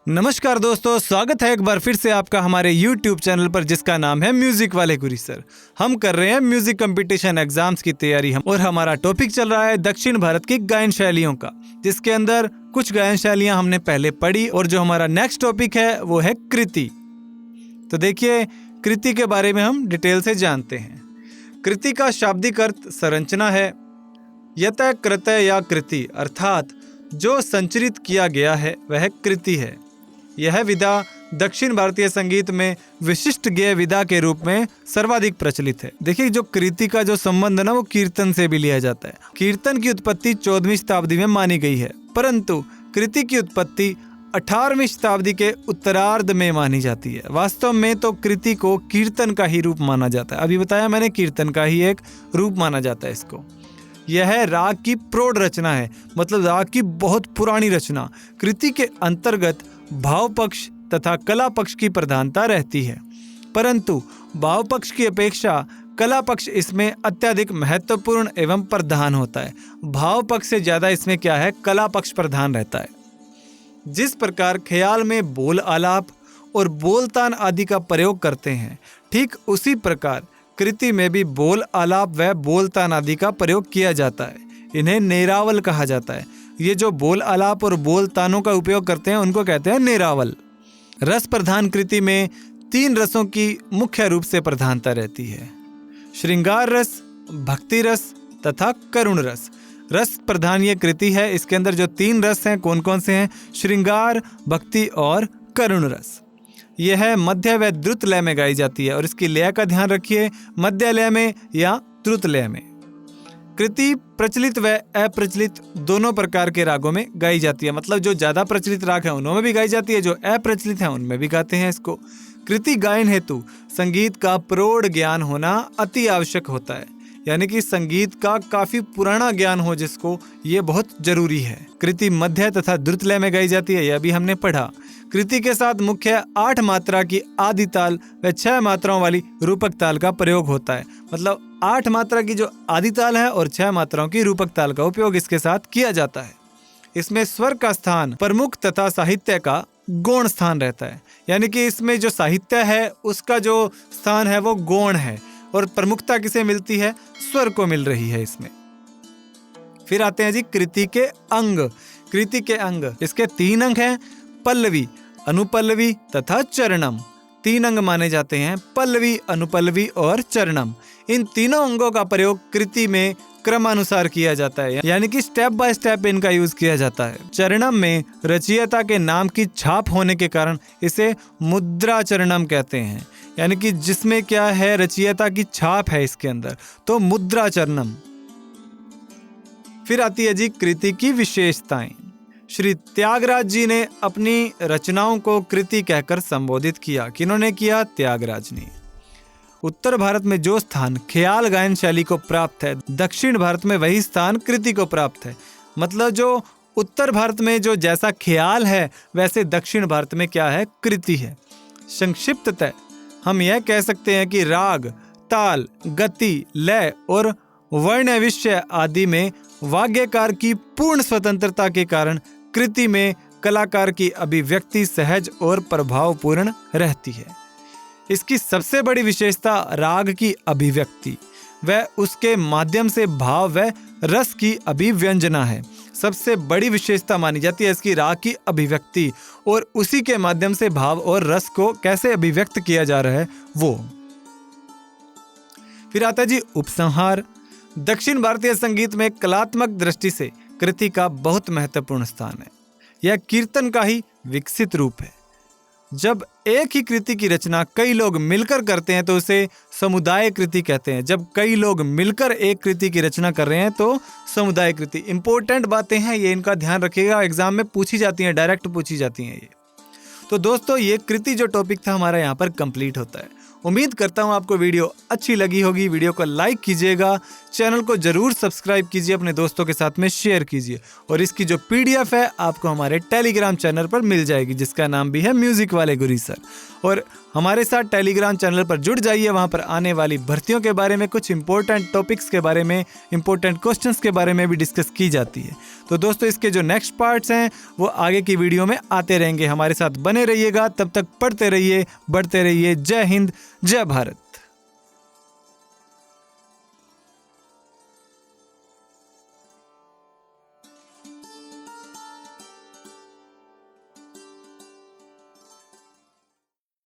नमस्कार दोस्तों, स्वागत है एक बार फिर से आपका हमारे YouTube चैनल पर जिसका नाम है म्यूजिक वाले गुरी सर। हम कर रहे हैं म्यूजिक कंपटीशन एग्जाम्स की तैयारी और हमारा टॉपिक चल रहा है दक्षिण भारत की गायन शैलियों का, जिसके अंदर कुछ गायन शैलियां हमने पहले पढ़ी और जो हमारा नेक्स्ट टॉपिक है वो है कृति। तो देखिए, कृति के बारे में हम डिटेल से जानते हैं। कृति का शाब्दिक अर्थ संरचना है। यतः कृतः या कृति अर्थात जो संचरित किया गया है वह कृति है। यह विधा दक्षिण भारतीय संगीत में विशिष्ट गेय विधा के रूप में सर्वाधिक प्रचलित है। देखिए, जो कृति का जो संबंध है ना, वो कीर्तन से भी लिया जाता है। कीर्तन की उत्पत्ति 14वीं शताब्दी में मानी गई है, परंतु कृति की उत्पत्ति 18वीं शताब्दी के उत्तरार्ध में मानी जाती है। वास्तव में तो कृति को कीर्तन का ही रूप माना जाता है। अभी बताया मैंने, कीर्तन का ही एक रूप माना जाता है इसको। यह राग की प्रौढ़ रचना है, मतलब राग की बहुत पुरानी रचना। कृति के अंतर्गत भाव पक्ष तथा कला पक्ष की प्रधानता रहती है, परंतु भाव पक्ष की अपेक्षा कला पक्ष इसमें अत्यधिक महत्वपूर्ण एवं प्रधान होता है। भाव पक्ष से ज्यादा इसमें क्या है, कला पक्ष प्रधान रहता है। जिस प्रकार ख्याल में बोल आलाप और बोलतान आदि का प्रयोग करते हैं, ठीक उसी प्रकार कृति में भी बोल आलाप व बोलतान आदि का प्रयोग किया जाता है। इन्हें नेरावल कहा जाता है। ये जो बोल आलाप और बोल तानों का उपयोग करते हैं उनको कहते हैं नेरावल। रस प्रधान कृति में 3 रसों की मुख्य रूप से प्रधानता रहती है: श्रृंगार रस, भक्ति रस तथा करुण रस। रस प्रधान ये कृति है। इसके अंदर जो 3 रस हैं कौन कौन से हैं? श्रृंगार, भक्ति और करुण रस। यह मध्य व द्रुत लय में गाई जाती है और इसकी लय का ध्यान रखिए, मध्य लय में या द्रुत लय में। कृति प्रचलित व अप्रचलित दोनों प्रकार के रागों में गाई जाती है, मतलब जो ज्यादा प्रचलित राग है उनमें भी गाई जाती है, जो अप्रचलित है उनमें भी गाते हैं इसको। कृति गायन हेतु संगीत का प्रौढ़ ज्ञान होना अति आवश्यक होता है, यानी कि संगीत का काफी पुराना ज्ञान हो जिसको, ये बहुत जरूरी है। कृति मध्य तथा द्रुत लय में गाई जाती है, यह भी हमने पढ़ा। कृति के साथ मुख्य 8 मात्रा की आदि ताल व 6 मात्राओं वाली रूपक ताल का प्रयोग होता है, मतलब 8 मात्रा की जो आदि ताल है और 6 मात्राओं की रूपक ताल का उपयोग इसके साथ किया जाता है। इसमें स्वर का स्थान प्रमुख तथा साहित्य का गौण स्थान रहता है, यानी कि इसमें जो साहित्य है उसका जो स्थान है वो गौण है और प्रमुखता किसे मिलती है? स्वर को मिल रही है इसमें। फिर आते हैं जी कृति के अंग। कृति के अंग, इसके 3 अंग हैं: पल्लवी, अनुपल्लवी तथा चरणम। 3 अंग माने जाते हैं: पल्लवी, अनुपल्लवी और चरणम। इन तीनों अंगों का प्रयोग कृति में क्रमानुसार किया जाता है, यानी कि स्टेप बाय स्टेप इनका यूज किया जाता है। चरणम में रचयिता के नाम की छाप होने के कारण इसे मुद्रा चरणम कहते हैं, यानी कि जिसमें क्या है, रचयिता की छाप है इसके अंदर, तो मुद्रा चरणम। फिर आती है जी कृति की विशेषताएं। श्री त्यागराज जी ने अपनी रचनाओं को कृति कहकर संबोधित किया। किन्होंने किया? त्यागराज ने। उत्तर भारत में जो स्थान ख्याल गायन शैली को प्राप्त है, दक्षिण भारत में वही स्थान कृति को प्राप्त है। मतलब जो उत्तर भारत में जो जैसा ख्याल है वैसे दक्षिण भारत में क्या है? कृति है। संक्षिप्ततः हम यह कह सकते हैं कि राग, ताल, गति, लय और वर्ण विषय आदि में वाग्यकार की पूर्ण स्वतंत्रता के कारण कृति में कलाकार की अभिव्यक्ति सहज और प्रभावपूर्ण रहती है। इसकी सबसे बड़ी विशेषता राग की अभिव्यक्ति व उसके माध्यम से भाव व रस की अभिव्यंजना है। सबसे बड़ी विशेषता मानी जाती है इसकी राग की अभिव्यक्ति और उसी के माध्यम से भाव और रस को कैसे अभिव्यक्त किया जा रहा है वो। फिर आता है जी उपसंहार। दक्षिण भारतीय संगीत में कलात्मक दृष्टि से कृति का बहुत महत्वपूर्ण स्थान है। यह कीर्तन का ही विकसित रूप है। जब एक ही कृति की रचना कई लोग मिलकर करते हैं तो उसे समुदाय कृति कहते हैं। जब कई लोग मिलकर एक कृति की रचना कर रहे हैं तो समुदाय कृति। इंपॉर्टेंट बातें हैं ये, इनका ध्यान रखिएगा, एग्जाम में पूछी जाती हैं, डायरेक्ट पूछी जाती हैं ये। तो दोस्तों, ये कृति जो टॉपिक था हमारा यहाँ पर कंप्लीट होता है। उम्मीद करता हूँ आपको वीडियो अच्छी लगी होगी। वीडियो को लाइक कीजिएगा, चैनल को जरूर सब्सक्राइब कीजिए, अपने दोस्तों के साथ में शेयर कीजिए और इसकी जो PDF है आपको हमारे टेलीग्राम चैनल पर मिल जाएगी, जिसका नाम भी है म्यूजिक वाले गुरी सर। और हमारे साथ टेलीग्राम चैनल पर जुड़ जाइए, वहां पर आने वाली भर्तियों के बारे में, कुछ इंपॉर्टेंट टॉपिक्स के बारे में, इंपॉर्टेंट क्वेश्चंस के बारे में भी डिस्कस की जाती है। तो दोस्तों इसके जो नेक्स्ट पार्ट्स हैं वो आगे की वीडियो में आते रहेंगे, हमारे साथ बने रहिएगा। तब तक पढ़ते रहिए, बढ़ते रहिए। जय हिंद, जय भारत।